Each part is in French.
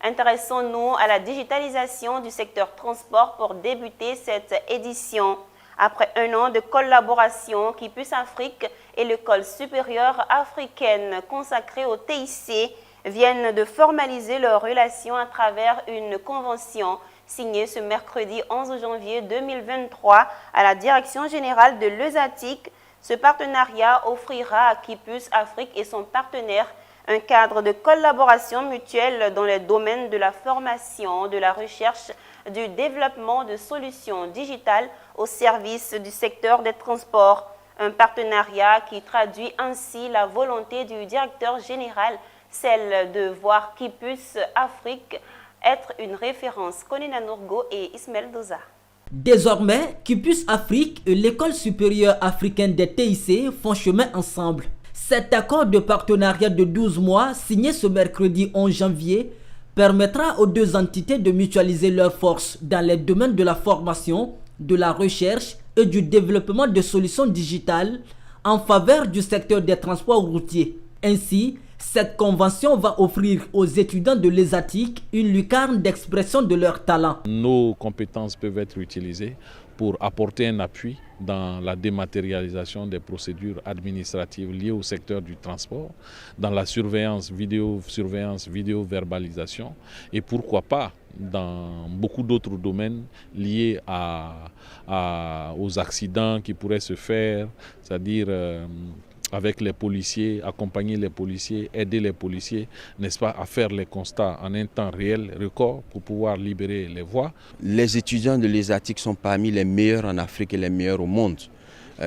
Intéressons-nous à la digitalisation du secteur transport pour débuter cette édition. Après un an de collaboration, Kipus Afrique et l'École supérieure africaine consacrée au TIC viennent de formaliser leurs relations à travers une convention signée ce mercredi 11 janvier 2023 à la Direction générale de l'ESATIC. Ce partenariat offrira à Kipus Afrique et son partenaire un cadre de collaboration mutuelle dans les domaines de la formation, de la recherche, du développement de solutions digitales au service du secteur des transports. Un partenariat qui traduit ainsi la volonté du directeur général, celle de voir Kipus Afrique être une référence. Konina Nourgo et Ismaël Doza. Désormais, Kipus Afrique et l'École supérieure africaine des TIC font chemin ensemble. Cet accord de partenariat de 12 mois, signé ce mercredi 11 janvier, permettra aux deux entités de mutualiser leurs forces dans les domaines de la formation, de la recherche et du développement de solutions digitales en faveur du secteur des transports routiers. Ainsi, cette convention va offrir aux étudiants de l'ESATIC une lucarne d'expression de leurs talents. Nos compétences peuvent être utilisées pour apporter un appui dans la dématérialisation des procédures administratives liées au secteur du transport, dans la surveillance, vidéo-verbalisation et pourquoi pas dans beaucoup d'autres domaines liés aux accidents qui pourraient se faire, c'est-à-dire avec les policiers, accompagner les policiers, aider les policiers, n'est-ce pas, à faire les constats en un temps réel, record, pour pouvoir libérer les voies. Les étudiants de l'ESATIC sont parmi les meilleurs en Afrique et les meilleurs au monde.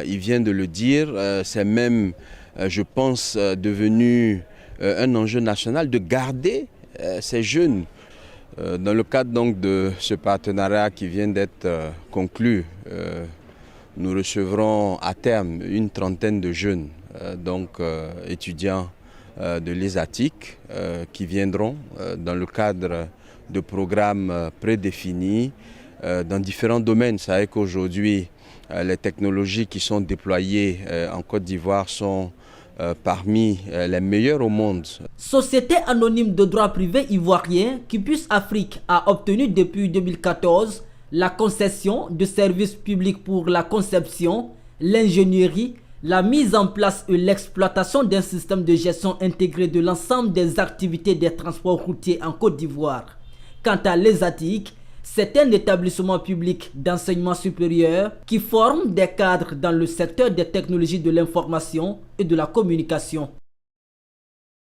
Il vient de le dire, c'est même, je pense, devenu un enjeu national de garder ces jeunes. Dans le cadre donc de ce partenariat qui vient d'être conclu, nous recevrons à terme une trentaine de jeunes, étudiants de l'ESATIC qui viendront dans le cadre de programmes prédéfinis dans différents domaines. Vous savez qu'aujourd'hui, les technologies qui sont déployées en Côte d'Ivoire sont parmi les meilleures au monde. Société anonyme de droit privé ivoirien, Kipus Afrique a obtenu depuis 2014 la concession de services publics pour la conception, l'ingénierie, la mise en place et l'exploitation d'un système de gestion intégré de l'ensemble des activités des transports routiers en Côte d'Ivoire. Quant à l'ESATIC, c'est un établissement public d'enseignement supérieur qui forme des cadres dans le secteur des technologies de l'information et de la communication.